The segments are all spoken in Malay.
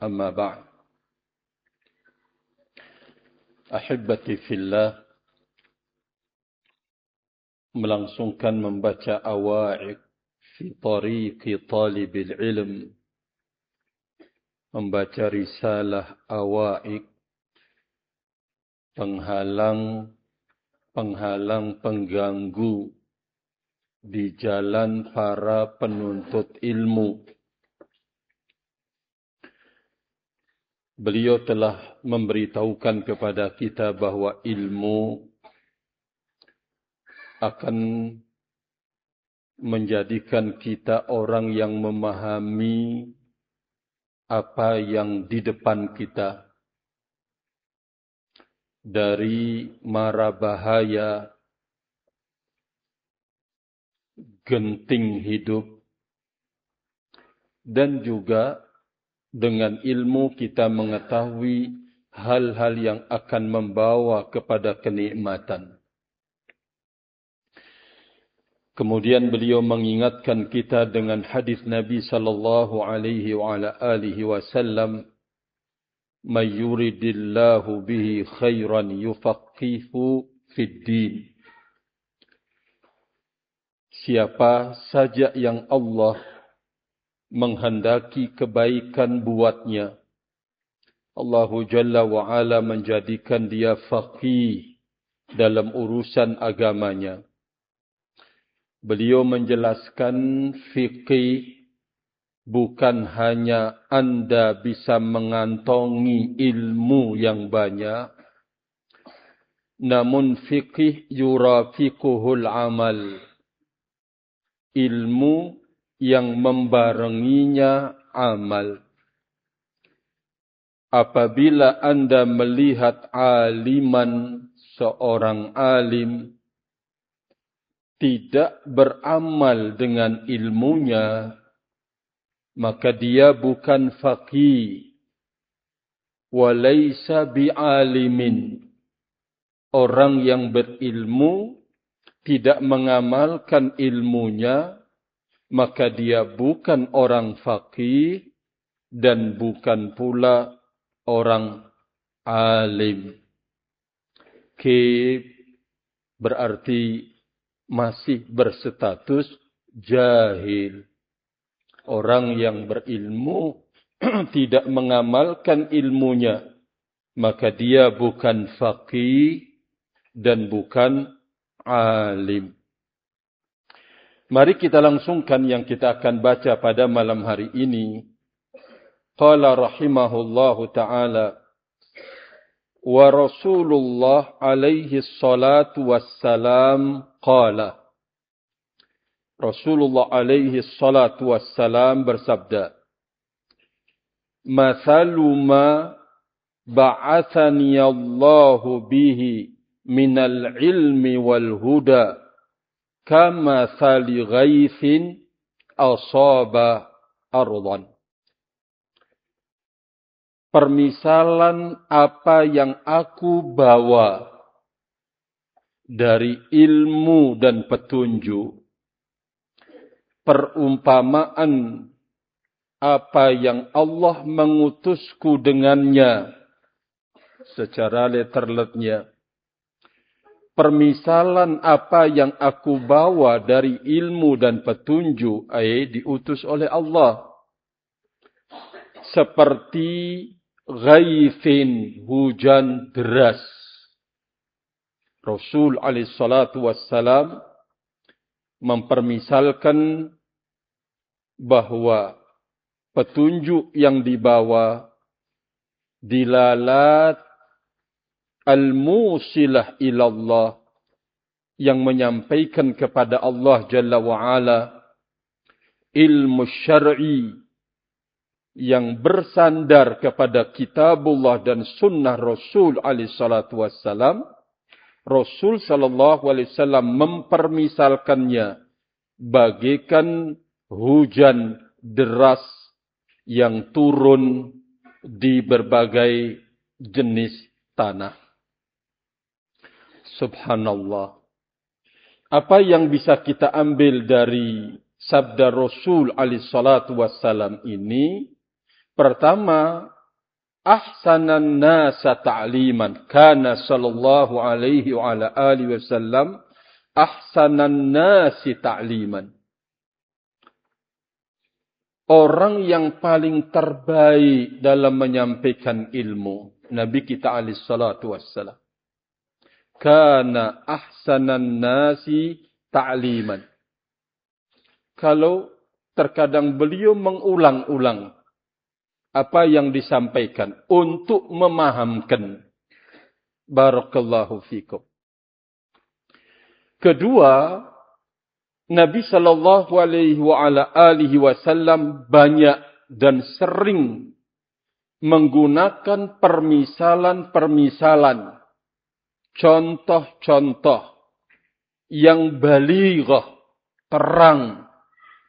أما بعد أحبتي في الله, melangsungkan membaca awa'iq fi tariqi talibil ilm, membaca risalah awa'iq, penghalang pengganggu di jalan para penuntut ilmu. Beliau telah memberitahukan kepada kita bahwa ilmu akan menjadikan kita orang yang memahami apa yang di depan kita dari mara bahaya, genting hidup, dan juga dengan ilmu kita mengetahui hal-hal yang akan membawa kepada kenikmatan. Kemudian beliau mengingatkan kita dengan hadis Nabi sallallahu alaihi wasallam, "May yuridillahu bihi khairan yufaqihu fid din." Siapa saja yang Allah menghendaki kebaikan buatnya, Allah Jalla wa Ala menjadikan dia faqih dalam urusan agamanya. Beliau menjelaskan fiqih bukan hanya anda bisa mengantongi ilmu yang banyak, namun fiqih yurafiquhul amal, ilmu yang membarenginya amal. Apabila anda melihat aliman, seorang alim tidak beramal dengan ilmunya, maka dia bukan faqih, walaysa bi'alimin. Orang yang berilmu tidak mengamalkan ilmunya, maka dia bukan orang faqih dan bukan pula orang alim. Berarti masih berstatus jahil. Orang yang berilmu tidak mengamalkan ilmunya, maka dia bukan faqih dan bukan alim. Mari kita langsungkan yang kita akan baca pada malam hari ini. Qala rahimahullahu ta'ala, wa Rasulullah alaihi salatu wassalam qala. Rasulullah alaihi salatu wassalam bersabda, "Mathalu ma ba'athani Allahu bihi minal ilmi wal huda kama thali ghaithin asaba ardan." Permisalan apa yang aku bawa dari ilmu dan petunjuk, perumpamaan apa yang Allah mengutusku dengannya secara letterletnya, permisalan apa yang aku bawa dari ilmu dan petunjuk, diutus oleh Allah, seperti ghaithin, hujan deras. Rasul alaihi salatu wassalam mempermisalkan bahwa petunjuk yang dibawa, dilalat al-musilah ilallah, yang menyampaikan kepada Allah Jalla wa'ala, ilmu syar'i yang bersandar kepada kitabullah dan sunnah Rasul alaihi salatu wassalam. Rasul sallallahu alaihi wasallam mempermisalkannya bagaikan hujan deras yang turun di berbagai jenis tanah. Subhanallah. Apa yang bisa kita ambil dari sabda Rasul alaihi salatu wassalam ini? Pertama, ahsanan nasa ta'liman. Kana sallallahu alaihi wa ala alihi wasallam ahsanan nasi ta'liman. Orang yang paling terbaik dalam menyampaikan ilmu. Nabi kita alaihi salatu wassalam. Kana ahsanan nasi ta'liman. Kalau terkadang beliau mengulang-ulang apa yang disampaikan untuk memahamkan. Barakallahu fikum. Kedua, Nabi sallallahu alaihi wa ala alihi wasallam banyak dan sering menggunakan permisalan-permisalan, contoh-contoh yang balighah, terang,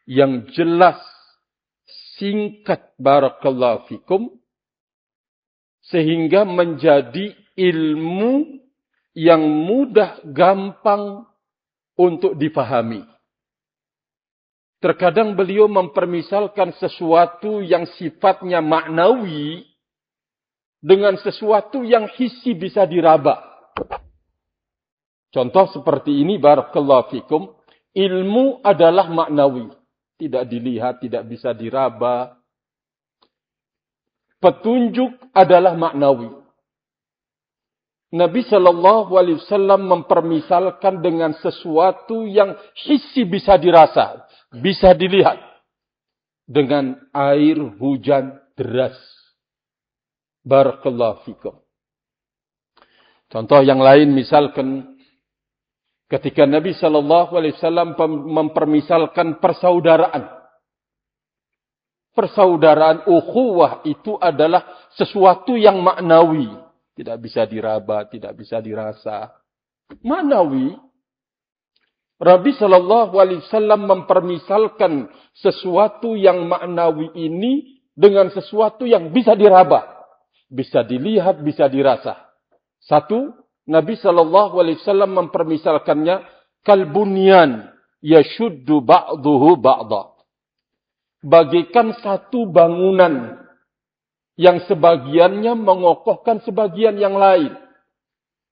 yang jelas, singkat, barakallahu fikum, sehingga menjadi ilmu yang mudah, gampang untuk dipahami. Terkadang beliau mempermisalkan sesuatu yang sifatnya maknawi dengan sesuatu yang hissi bisa diraba. Contoh seperti ini, barakallahu fikum, ilmu adalah maknawi. Tidak dilihat, tidak bisa diraba. Petunjuk adalah maknawi. Nabi SAW mempermisalkan dengan sesuatu yang hissi bisa dirasa, bisa dilihat. Dengan air hujan deras. Barakallahu fikum. Contoh yang lain misalkan ketika Nabi SAW mempermisalkan persaudaraan. Persaudaraan ukhuwah itu adalah sesuatu yang maknawi. Tidak bisa diraba, tidak bisa dirasa. Maknawi. Nabi SAW mempermisalkan sesuatu yang maknawi ini dengan sesuatu yang bisa diraba. Bisa dilihat, bisa dirasa. Satu, Nabi SAW mempermisalkannya kalbunyan yashuddu ba'duhu ba'da. Bagikan satu bangunan yang sebagiannya mengokohkan sebagian yang lain.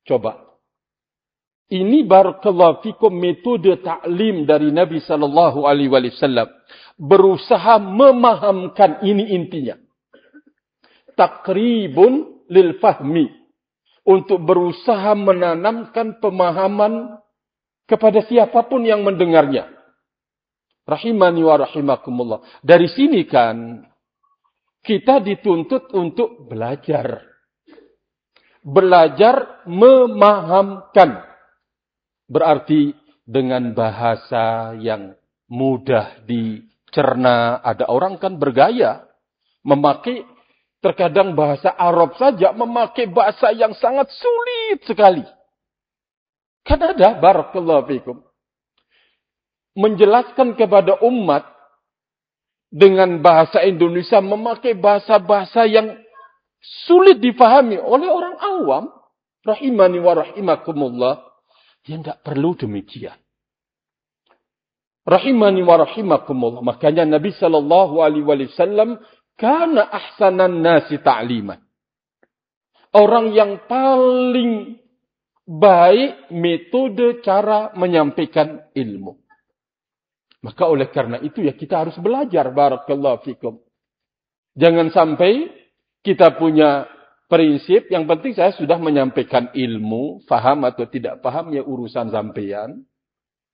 Coba. Ini barakallahu fikum metode ta'lim dari Nabi SAW. Berusaha memahamkan, ini intinya. Takribun lil fahmi. Untuk berusaha menanamkan pemahaman kepada siapapun yang mendengarnya. Rahimani wa rahimakumullah. Dari sini kan kita dituntut untuk belajar. Belajar memahamkan. Berarti dengan bahasa yang mudah dicerna. Ada orang kan bergaya. Memakai terkadang bahasa Arab saja. Memakai bahasa yang sangat sulit sekali. Kan ada, barakallahu fikum. Menjelaskan kepada umat dengan bahasa Indonesia memakai bahasa-bahasa yang sulit difahami oleh orang awam. Rahimani wa rahimakumullah. Ya tidak perlu demikian. Rahimani wa rahimakumullah. Makanya Nabi SAW kana ahsanan nasi ta'liman. Orang yang paling baik metode cara menyampaikan ilmu. Maka oleh karena itu ya kita harus belajar. Barakallahu fikum. Jangan sampai kita punya prinsip. Yang penting saya sudah menyampaikan ilmu. Faham atau tidak paham ya urusan sampean.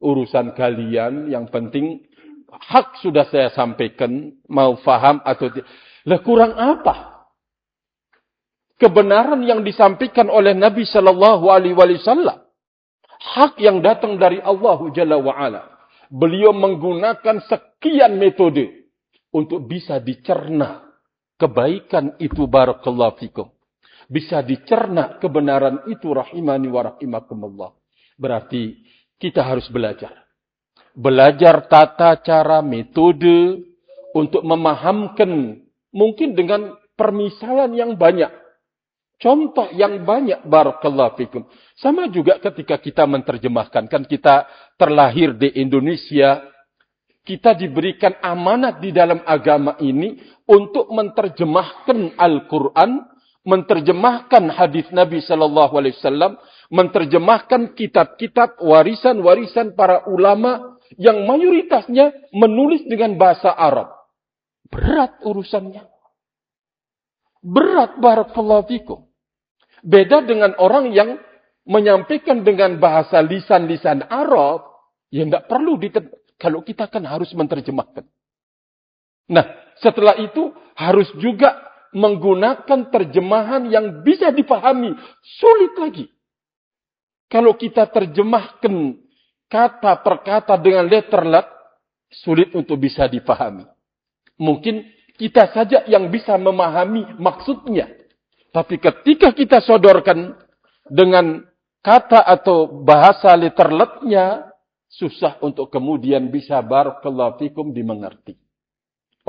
Urusan kalian. Yang penting hak sudah saya sampaikan. Mau faham atau tidak. Lah kurang apa? Kebenaran yang disampaikan oleh Nabi SAW. Hak yang datang dari Allah Jalla wa'ala. Beliau menggunakan sekian metode untuk bisa dicerna kebaikan itu, barakallahu fikum. Bisa dicerna kebenaran itu, rahimani wa rahimakumullah. Berarti kita harus belajar. Belajar tata cara metode untuk memahamkan mungkin dengan permisalan yang banyak. Contoh yang banyak, barakallahu fikum. Sama juga ketika kita menerjemahkan. Kan kita terlahir di Indonesia. kita diberikan amanat di dalam agama ini untuk menerjemahkan Al-Quran, menerjemahkan hadis Nabi Sallallahu Alaihi Wasallam, menerjemahkan kitab-kitab warisan-warisan para ulama yang mayoritasnya menulis dengan bahasa Arab. Berat urusannya. Berat, barakallahu fikum. Beda dengan orang yang menyampaikan dengan bahasa lisan-lisan Arab, yang tidak perlu kalau kita kan harus menerjemahkan. Nah, setelah itu harus juga menggunakan terjemahan yang bisa dipahami. Sulit lagi. Kalau kita terjemahkan kata per kata dengan letterlet, sulit untuk bisa dipahami. Mungkin kita saja yang bisa memahami maksudnya. Tapi ketika kita sodorkan dengan kata atau bahasa letterletnya, susah untuk kemudian bisa barakallahu fikum dimengerti.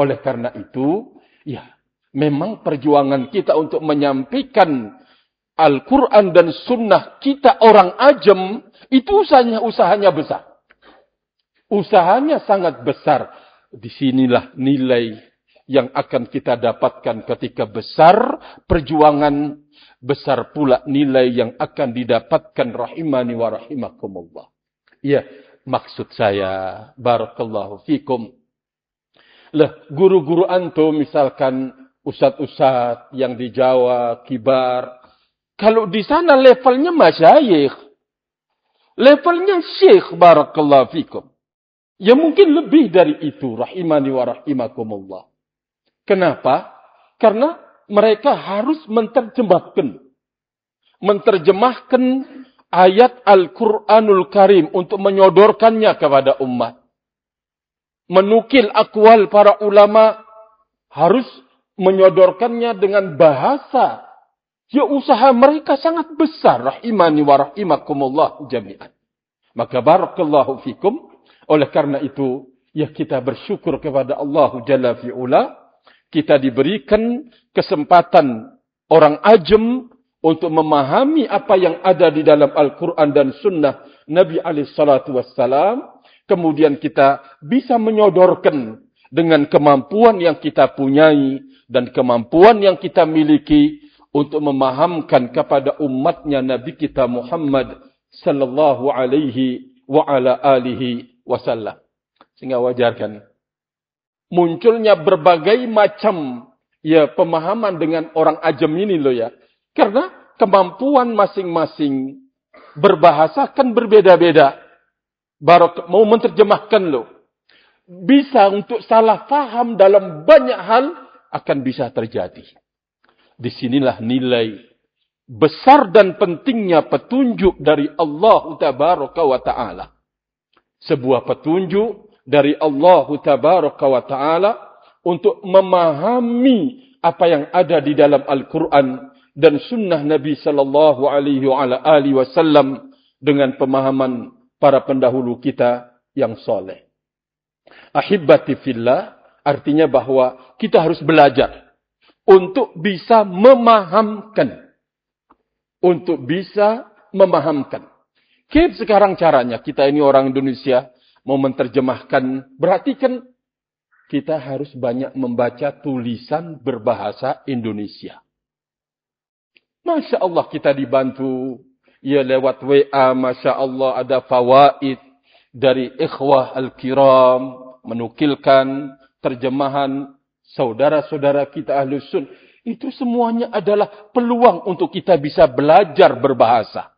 Oleh karena itu, ya, memang perjuangan kita untuk menyampaikan Al-Quran dan Sunnah kita orang ajam, itu usahanya besar. Usahanya sangat besar. Disinilah nilai yang akan kita dapatkan ketika besar perjuangan, besar pula nilai yang akan didapatkan rahimani wa rahimakumullah. Ya, maksud saya, barakallahu fikum. Lah, guru-guru antum, misalkan ustaz-ustaz yang di Jawa, kibar. Kalau di sana levelnya masyayikh. Levelnya syekh, barakallahu fikum. Ya mungkin lebih dari itu, rahimani wa rahimakumullah. Kenapa? Karena mereka harus menerjemahkan ayat Al-Quranul Karim untuk menyodorkannya kepada umat. Menukil akwal para ulama harus menyodorkannya dengan bahasa. Ya usaha mereka sangat besar. Rahimani wa rahimakumullah jami'an. Maka barakallahu fikum. Oleh karena itu, ya kita bersyukur kepada Allah Jalla fi'ula. Kita diberikan kesempatan orang ajam untuk memahami apa yang ada di dalam Al-Quran dan Sunnah Nabi SAW. Kemudian kita bisa menyodorkan dengan kemampuan yang kita punyai dan kemampuan yang kita miliki untuk memahamkan kepada umatnya Nabi kita Muhammad sallallahu alaihi wa ala alihi wasallam. Sehingga wajar kan munculnya berbagai macam ya pemahaman dengan orang ajam ini loh ya. Karena kemampuan masing-masing berbahasa kan berbeda-beda. Mau menerjemahkan loh. Bisa untuk salah faham dalam banyak hal akan bisa terjadi. Disinilah nilai besar dan pentingnya petunjuk dari Allah Tabaraka wa Ta'ala. Sebuah petunjuk dari Allah Tabaraka wa Ta'ala untuk memahami apa yang ada di dalam Al-Quran dan Sunnah Nabi Sallallahu Alaihi Wasallam dengan pemahaman para pendahulu kita yang soleh. Ahibbati fillah artinya bahwa kita harus belajar untuk bisa memahamkan. Untuk bisa memahamkan. Kayak sekarang caranya, kita ini orang Indonesia mau menerjemahkan, berarti kan kita harus banyak membaca tulisan berbahasa Indonesia. Masya Allah kita dibantu, ya lewat WA, Masya Allah ada fawaid dari ikhwah al-kiram, menukilkan terjemahan saudara-saudara kita Ahlus Sunnah. Itu semuanya adalah peluang untuk kita bisa belajar berbahasa.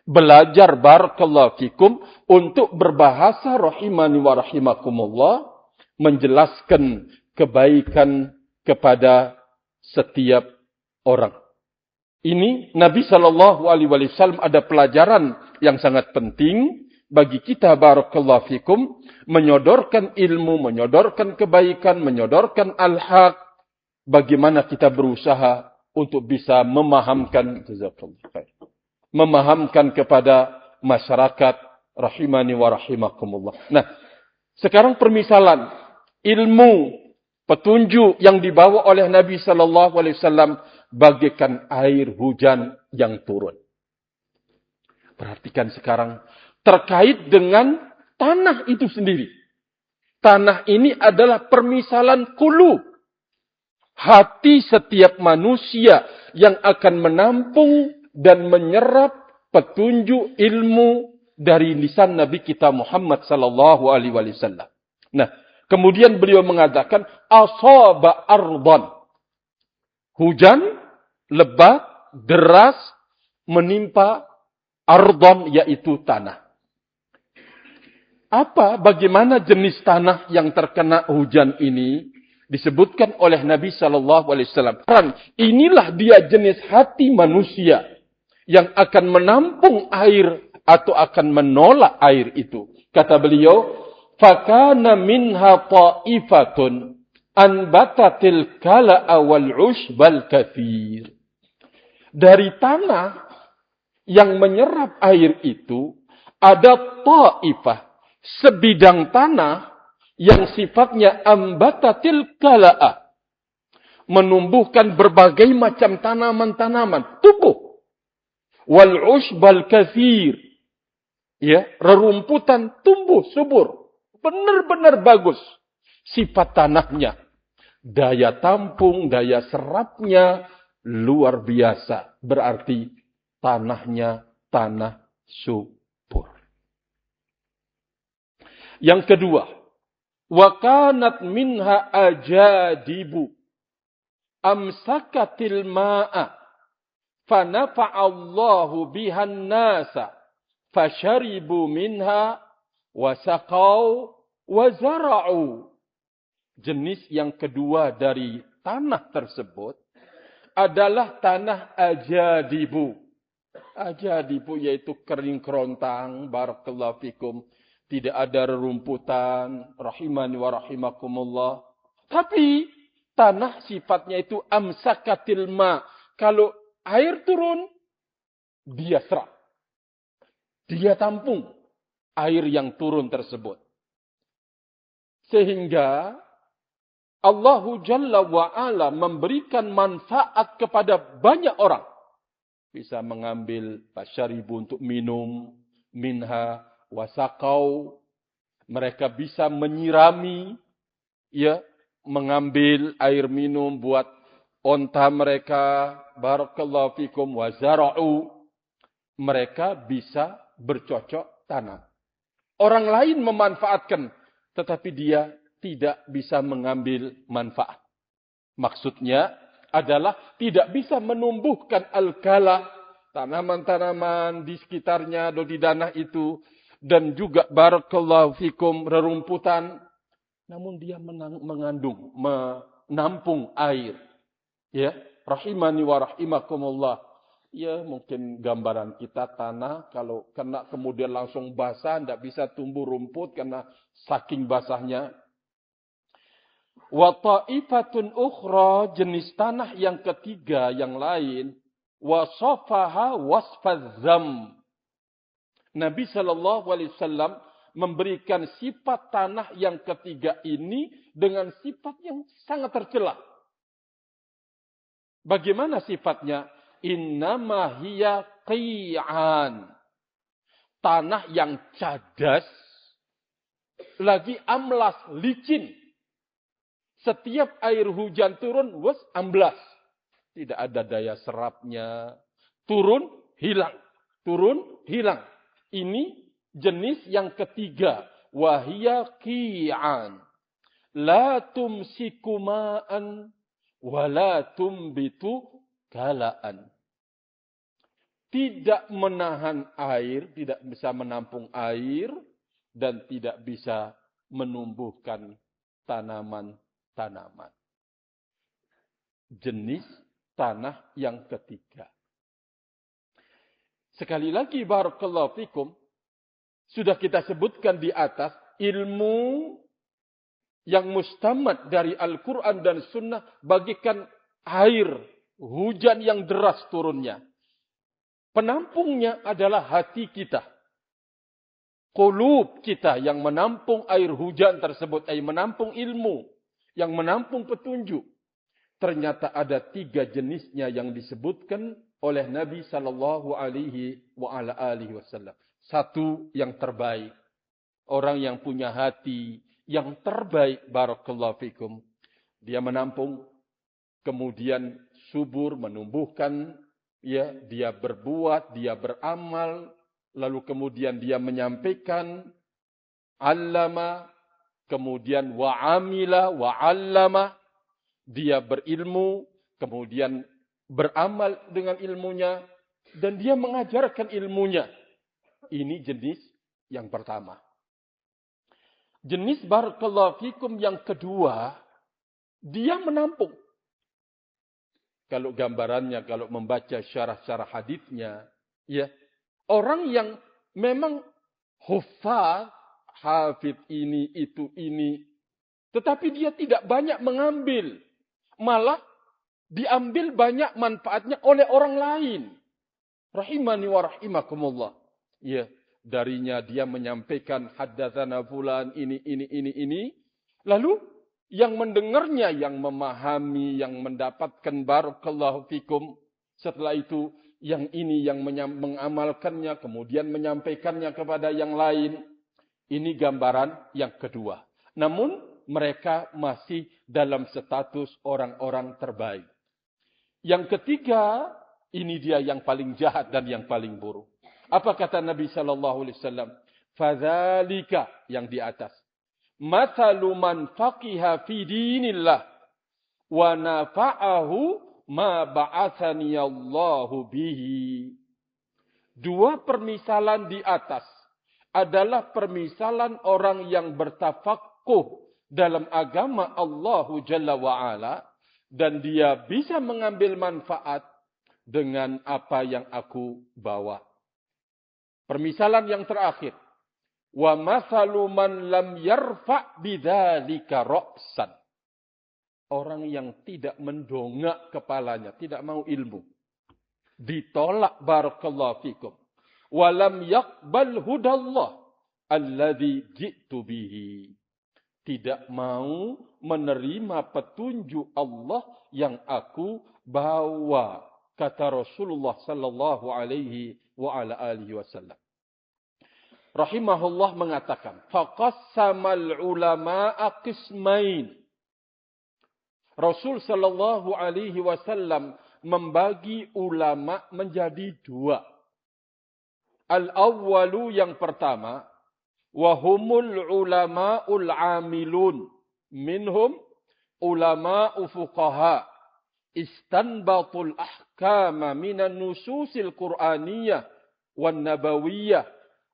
Belajar barakallahu fikum untuk berbahasa rahimani wa rahimakumullah. Menjelaskan kebaikan kepada setiap orang. Ini Nabi SAW ada pelajaran yang sangat penting bagi kita barakallahu fikum. Menyodorkan ilmu, menyodorkan kebaikan, menyodorkan al-haq. Bagaimana kita berusaha untuk bisa memahamkan kepada masyarakat rahimani wa rahimakumullah. Nah, sekarang permisalan ilmu petunjuk yang dibawa oleh Nabi sallallahu alaihi wasallam bagaikan air hujan yang turun. Perhatikan sekarang terkait dengan tanah itu sendiri. Tanah ini adalah permisalan qulub. Hati setiap manusia yang akan menampung dan menyerap petunjuk ilmu dari lisan Nabi kita Muhammad sallallahu alaihi wasallam. Nah, kemudian beliau mengatakan asaba ardan. Hujan lebat, deras menimpa ardan, yaitu tanah. Bagaimana jenis tanah yang terkena hujan ini? Disebutkan oleh Nabi sallallahu alaihi wasallam. Inilah dia jenis hati manusia yang akan menampung air atau akan menolak air itu. Kata beliau, "Fakana minha ta'ifatun anbatatil kala'a wal 'ushbal katsir." Dari tanah yang menyerap air itu ada ta'ifah, sebidang tanah yang sifatnya ambatatil kala'a, menumbuhkan berbagai macam tanaman-tanaman, tumbuh. Wal 'ushbal katsir, ya, rerumputan tumbuh subur, benar-benar bagus sifat tanahnya. Daya tampung, daya serapnya luar biasa. Berarti tanahnya tanah subur. Yang kedua, wa kanat minha ajadibu amsakatil ma'a fanafa'allahu bihan nasa fasharibu minha wasaqau wazara'u. Jenis yang kedua dari tanah tersebut adalah tanah ajadibu. Ajadibu yaitu kering kerontang, barakallahu fikum. Tidak ada rerumputan, rahimani wa rahimakumullah. Tapi tanah sifatnya itu amsakatil ma. Kalau air turun, dia serap. Dia tampung air yang turun tersebut. Sehingga Allah Jalla wa'ala memberikan manfaat kepada banyak orang. Bisa mengambil fasyaribu untuk minum, minha wasaqau, mereka bisa menyirami, ya, mengambil air minum buat onta mereka, barakallahu fikum, wazara'u, mereka bisa bercocok tanam. Orang lain memanfaatkan, tetapi dia tidak bisa mengambil manfaat. Maksudnya adalah tidak bisa menumbuhkan al-kala, tanaman-tanaman di sekitarnya atau di tanah itu, dan juga barakallahu fikum rerumputan, namun dia mengandung, menampung air. Ya, rahimani wa rahimakumullah. Ya, mungkin gambaran kita tanah kalau kena kemudian langsung basah, tidak bisa tumbuh rumput karena saking basahnya. Wa ta'ifatun ukhra, jenis tanah yang ketiga yang lain, wasafaha wasfaz zam. Nabi SAW memberikan sifat tanah yang ketiga ini dengan sifat yang sangat tercela. Bagaimana sifatnya? Innama hiya qi'an. Tanah yang cadas, lagi amlas, licin. Setiap air hujan turun, amblas. Tidak ada daya serapnya. Turun, hilang. Turun, hilang. Ini jenis yang ketiga. Wahia qi'an. La tumsiku ma'an. Wala tumbitu kala'an. Tidak menahan air. Tidak bisa menampung air. Dan tidak bisa menumbuhkan tanaman-tanaman. Jenis tanah yang ketiga. Sekali lagi, barakallahu fikum, sudah kita sebutkan di atas, ilmu yang mustamad dari Al-Quran dan Sunnah bagikan air, hujan yang deras turunnya. Penampungnya adalah hati kita. Qulub kita yang menampung air hujan tersebut, menampung ilmu, yang menampung petunjuk. Ternyata ada 3 jenisnya yang disebutkan oleh Nabi sallallahu alaihi wasallam. Satu yang terbaik, orang yang punya hati yang terbaik, barakallahu fikum. Dia menampung, kemudian subur, menumbuhkan, ya, dia berbuat, dia beramal, lalu kemudian dia menyampaikan, allama, kemudian wa'amila, wa'allama, dia berilmu, kemudian beramal dengan ilmunya, dan dia mengajarkan ilmunya. Ini jenis yang pertama. Jenis barakallahu fikum yang kedua, dia menampung. Kalau gambarannya, kalau membaca syarah-syarah haditsnya, ya, orang yang memang hufaz, hafid ini, itu, ini, tetapi dia tidak banyak mengambil. Malah diambil banyak manfaatnya oleh orang lain. Rahimani wa rahimakumullah. Ya, darinya dia menyampaikan haddatsana fulan ini. Lalu yang mendengarnya, yang memahami, yang mendapatkan barakallahu fikum. Setelah itu yang ini yang mengamalkannya, kemudian menyampaikannya kepada yang lain. Ini gambaran yang kedua. Namun mereka masih dalam status orang-orang terbaik. Yang ketiga, ini dia yang paling jahat dan yang paling buruk. Apa kata Nabi sallallahu alaihi wasallam? Fadzalika, yang di atas. Mathalu man faqiha fi dinillah wa nafa'ahu ma ba'athani Allahu bihi. Dua permisalan di atas adalah permisalan orang yang bertafaqquh dalam agama Allah Jalla wa'ala, dan dia bisa mengambil manfaat dengan apa yang aku bawa. Permisalan yang terakhir. Wa mathalu man lam yarfa' bidzalika ra'san. Orang yang tidak mendongak kepalanya, tidak mau ilmu. Ditolak barakallahu fikum. Wa lam yaqbal hudallah alladzi ji'tu bihi. Tidak mau menerima petunjuk Allah yang aku bawa. Kata Rasulullah sallallahu alaihi wa ala alihi wasallam. Rahimahullah mengatakan, faqassamal ulama'a qismain. Rasul sallallahu alaihi wasallam membagi ulama menjadi dua. Al-awwalu, yang pertama, wahumul ulama'ul amilun, minhum ulama'u fuqaha, istanbatul ahkama minan nususil qur'aniyah wan nabawiyah,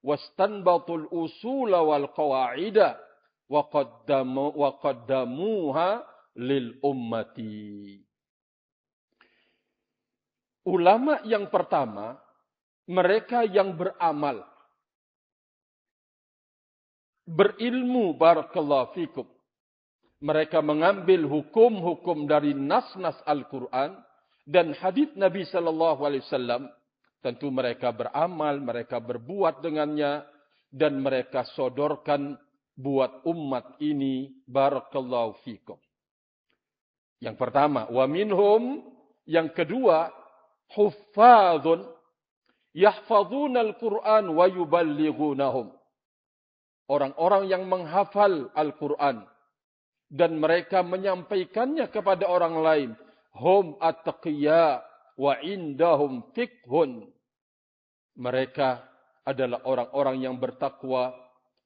wastanbatul usula wal qawa'ida, wa qaddamuha lil ummati. Ulama yang pertama, mereka yang beramal, berilmu, barakallahu fikum. Mereka mengambil hukum-hukum dari nas-nas Al-Quran dan hadits Nabi sallallahu alaihi wasallam. Tentu mereka beramal, mereka berbuat dengannya, dan mereka sodorkan buat umat ini, barakallahu fikum. Yang pertama, wa minhum, yang kedua, huffadun yahfazuna al-Quran wa yuballighunahum. Orang-orang yang menghafal Al-Quran dan mereka menyampaikannya kepada orang lain. Hum at-taqiyya wa indahum fiqhun. Mereka adalah orang-orang yang bertakwa.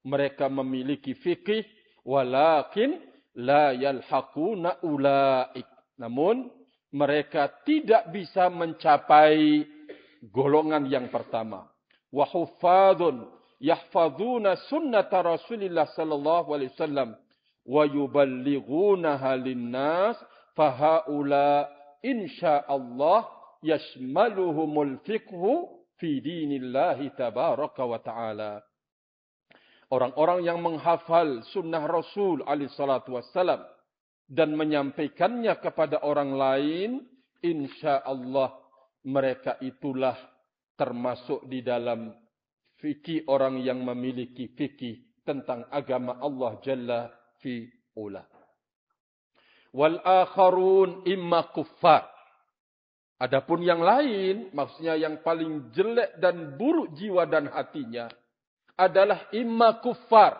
Mereka memiliki fikih. Walakin la yalhaquna ulaik. Namun mereka tidak bisa mencapai golongan yang pertama. Wa huffadun yahfazuna sunnata Rasulillah sallallahu alaihi wasallam wa yuballighunaha linnas fahaula insyaallah yashmaluhumul fiqhu fi dinillahi tabaraka wa taala. Orang-orang yang menghafal sunnah Rasul alaihi salatu wassalam dan menyampaikannya kepada orang lain, insyaallah mereka itulah termasuk di dalam fikih orang yang memiliki fikih tentang agama Allah Jalla fi'ula. Wal akharun imma kuffar. Adapun yang lain, maksudnya yang paling jelek dan buruk jiwa dan hatinya, adalah imma kuffar.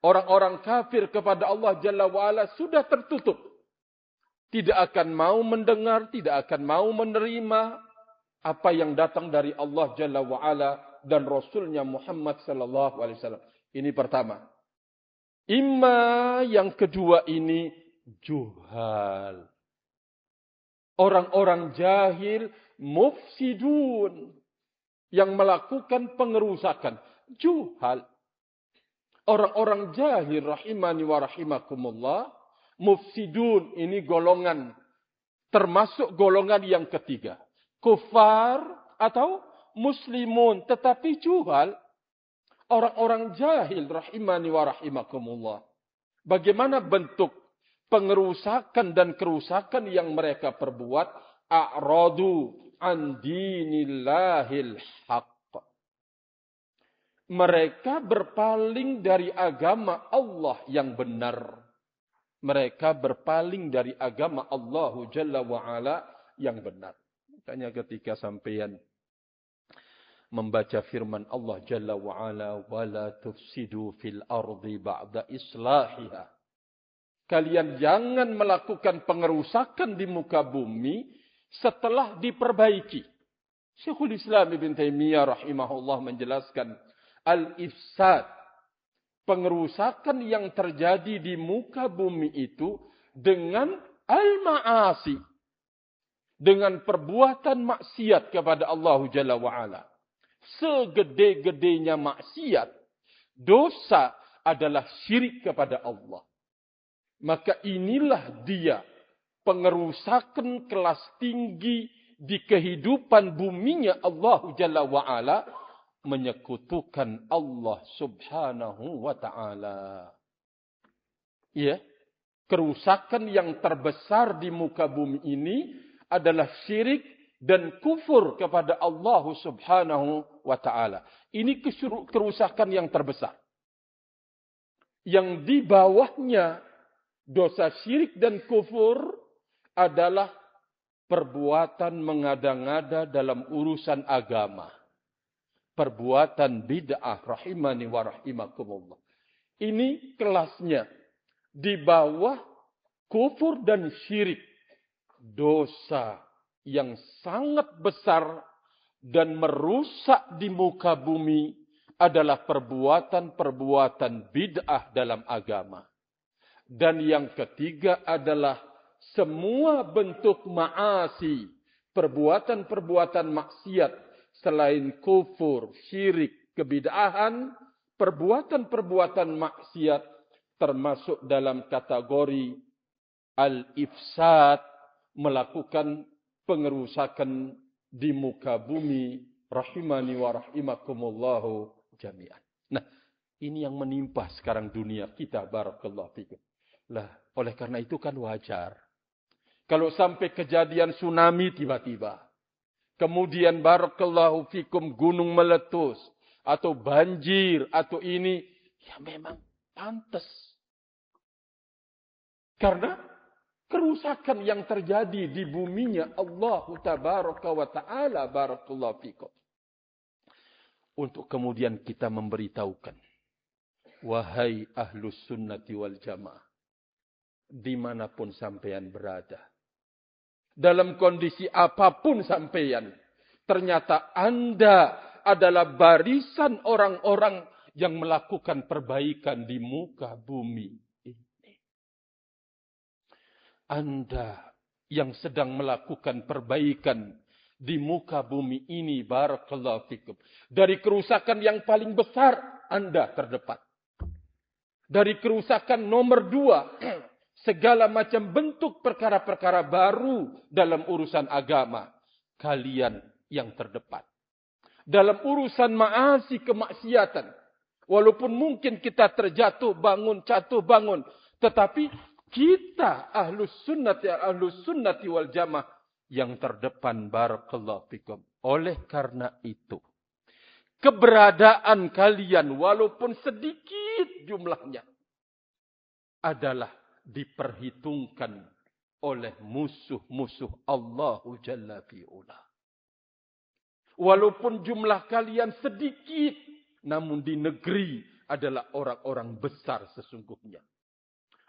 Orang-orang kafir kepada Allah Jalla wa'ala sudah tertutup. Tidak akan mau mendengar, tidak akan mau menerima apa yang datang dari Allah Jalla wa'ala dan Rasulnya Muhammad sallallahu alaihi wasallam. Ini pertama. Yang kedua ini juhal. Orang-orang jahil, mufsidun. Yang melakukan pengerusakan. Juhal. Orang-orang jahil rahimani wa rahimakumullah. Mufsidun ini golongan. Termasuk golongan yang ketiga. Kufar atau muslimun. Tetapi juhal. Orang-orang jahil rahimani wa rahimakumullah. Bagaimana bentuk pengerusakan dan kerusakan yang mereka perbuat? A'radu an dinillahil haqq. Mereka berpaling dari agama Allah yang benar. Mereka berpaling dari agama Allah Jalla wa'ala yang benar. Makanya ketika sampeyan membaca firman Allah Jalla wa'ala, وَلَا تُفْسِدُوا فِي الْأَرْضِ بَعْدَ إِصْلَاحِهَا. Kalian jangan melakukan pengerusakan di muka bumi setelah diperbaiki. Syekhul Islam Ibn Taimiyah rahimahullah menjelaskan, al-ifsad, pengerusakan yang terjadi di muka bumi itu dengan al-ma'asi, dengan perbuatan maksiat kepada Allah Jalla wa'ala. Segede-gedenya maksiat, dosa adalah syirik kepada Allah. Maka inilah dia pengerusakan kelas tinggi di kehidupan buminya Allah Jalla wa'ala, menyekutukan Allah subhanahu wa ta'ala. Ya, kerusakan yang terbesar di muka bumi ini adalah syirik dan kufur kepada Allah subhanahu wa ta'ala. Ini kerusakan yang terbesar. Yang di bawahnya dosa syirik dan kufur adalah perbuatan mengada-ngada dalam urusan agama. Perbuatan bid'ah rahimani wa rahimakumullah. Ini kelasnya. Di bawah kufur dan syirik. Dosa yang sangat besar dan merusak di muka bumi adalah perbuatan-perbuatan bid'ah dalam agama. Dan yang ketiga adalah semua bentuk ma'asi. Perbuatan-perbuatan maksiat. Selain kufur, syirik, kebid'ahan, perbuatan-perbuatan maksiat termasuk dalam kategori al-ifsad, melakukan pengerusakan di muka bumi, rahimani wa rahimakumullahu jami'an. Nah, ini yang menimpa sekarang dunia kita, barakallahu fikum. Lah, oleh karena itu kan wajar. Kalau sampai kejadian tsunami tiba-tiba, kemudian barakallahu fikum gunung meletus atau banjir atau ini, ya memang pantas. Karena kerusakan yang terjadi di buminya Allah tabaraka wa ta'ala, barakallahu fikum. Untuk kemudian kita memberitahukan, wahai ahlus sunnati wal jamaah, dimanapun sampeyan berada, dalam kondisi apapun sampeyan, ternyata Anda adalah barisan orang-orang yang melakukan perbaikan di muka bumi ini. Anda yang sedang melakukan perbaikan di muka bumi ini, barakallahu fikum. Dari kerusakan yang paling besar, Anda terdepan. Dari kerusakan nomor 2, segala macam bentuk perkara-perkara baru dalam urusan agama, kalian yang terdepan. Dalam urusan ma'asi, kemaksiatan, walaupun mungkin kita terjatuh bangun, tetapi kita ahlus sunnati wal jamaah yang terdepan, barakallahu fikum. Oleh karena itu, keberadaan kalian walaupun sedikit jumlahnya adalah diperhitungkan oleh musuh-musuh Allah Jalla fi'ula. Walaupun jumlah kalian sedikit, namun di negeri adalah orang-orang besar sesungguhnya.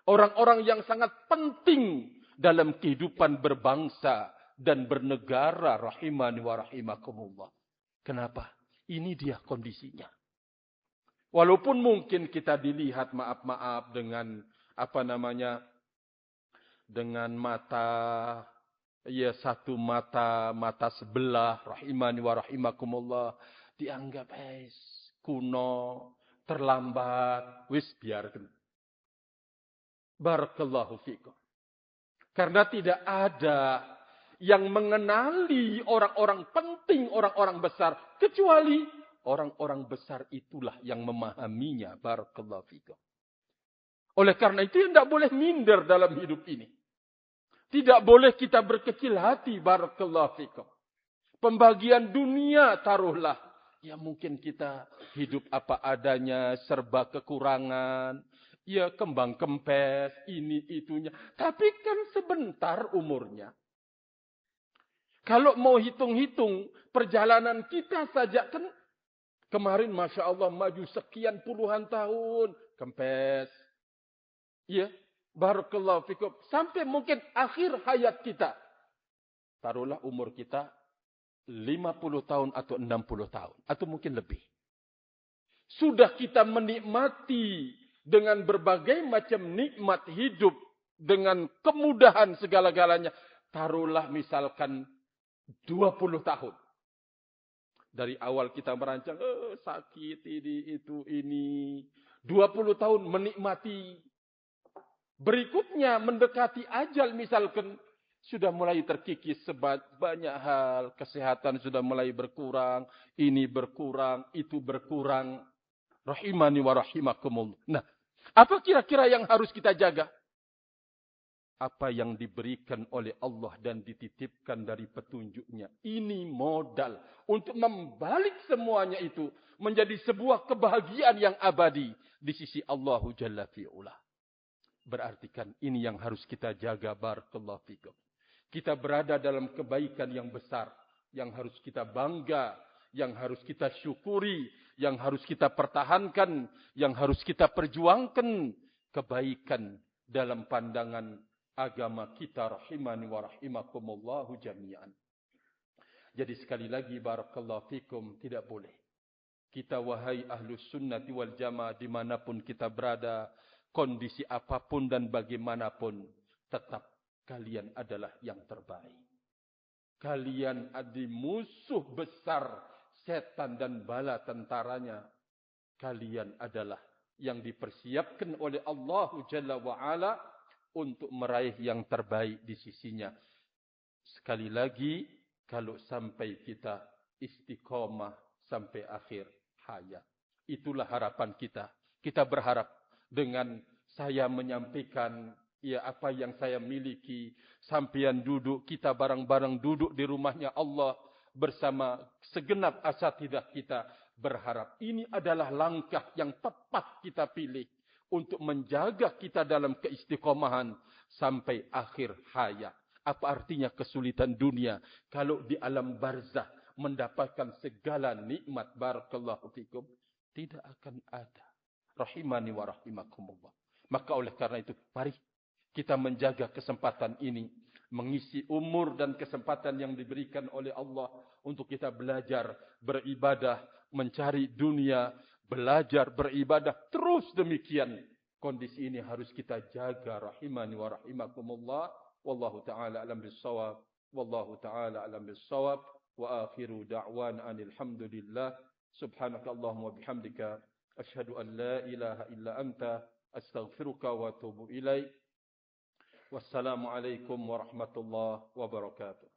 Orang-orang yang sangat penting dalam kehidupan berbangsa dan bernegara, rahimani wa rahimakumullah. Kenapa? Ini dia kondisinya. Walaupun mungkin kita dilihat maaf-maaf dengan dengan mata satu mata sebelah, rahimani wa rahimakumullah, dianggap kuno, terlambat, wis biarkan. Barakallahu fikum. Karena tidak ada yang mengenali orang-orang penting, orang-orang besar, kecuali orang-orang besar itulah yang memahaminya. Barakallahu fikum. Oleh karena itu tidak boleh minder dalam hidup ini. Tidak boleh kita berkecil hati. Barakallahu fikum. Pembagian dunia taruhlah. Ya mungkin kita hidup apa adanya, serba kekurangan. Ya kembang kempes, ini itunya. Tapi kan sebentar umurnya. Kalau mau hitung-hitung perjalanan kita saja kan kemarin Masya Allah maju sekian puluhan tahun. Kempes. Ya, barakallahu fikum. Sampai mungkin akhir hayat kita. Taruhlah umur kita 50 tahun atau 60 tahun. Atau mungkin lebih. Sudah kita menikmati dengan berbagai macam nikmat hidup. Dengan kemudahan segala-galanya. Taruhlah misalkan 20 tahun. Dari awal kita merancang, sakit ini. 20 tahun menikmati. Berikutnya mendekati ajal misalkan. Sudah mulai terkikis banyak hal. Kesehatan sudah mulai berkurang. Ini berkurang, itu berkurang. Rahimani wa rahimakumullah. Nah, apa kira-kira yang harus kita jaga? Apa yang diberikan oleh Allah dan dititipkan dari petunjuknya. Ini modal untuk membalik semuanya itu. Menjadi sebuah kebahagiaan yang abadi. Di sisi Allah Jalla fi'ula. Berarti kan ini yang harus kita jaga. Barakallahu fikum. Kita berada dalam kebaikan yang besar. Yang harus kita bangga. Yang harus kita syukuri. Yang harus kita pertahankan. Yang harus kita perjuangkan. Kebaikan dalam pandangan agama kita, rahimani wa rahimakumullahu jami'an. Jadi sekali lagi, barakallahu fikum, tidak boleh. Kita wahai ahlus sunnati wal jamaah, dimanapun kita berada, kondisi apapun dan bagaimanapun, tetap kalian adalah yang terbaik. Kalian adalah musuh besar setan dan bala tentaranya. Kalian adalah yang dipersiapkan oleh Allah Jalla wa'ala untuk meraih yang terbaik di sisinya. Sekali lagi, kalau sampai kita istiqomah sampai akhir hayat. Itulah harapan kita. Kita berharap dengan saya menyampaikan apa yang saya miliki. Sampian duduk, kita bareng-bareng duduk di rumahnya Allah bersama segenap asatidah kita. Berharap ini adalah langkah yang tepat kita pilih. Untuk menjaga kita dalam keistiqomahan sampai akhir hayat. Apa artinya kesulitan dunia? Kalau di alam barzah mendapatkan segala nikmat, barakallahu fikum, tidak akan ada. Rahimani wa rahimakumullah. Maka oleh karena itu, mari kita menjaga kesempatan ini. Mengisi umur dan kesempatan yang diberikan oleh Allah. Untuk kita belajar, beribadah, mencari dunia, belajar, beribadah, terus demikian. Kondisi ini harus kita jaga. Rahimani wa rahimakumullah. Wallahu ta'ala alam bissawab. Wallahu ta'ala alam bissawab. Wa akhiru da'wan anilhamdulillah. Subhanaka Allahumma bihamdika. Ashhadu an la ilaha illa anta. Astaghfiruka wa atubu ilaih. Wassalamualaikum warahmatullahi wabarakatuh.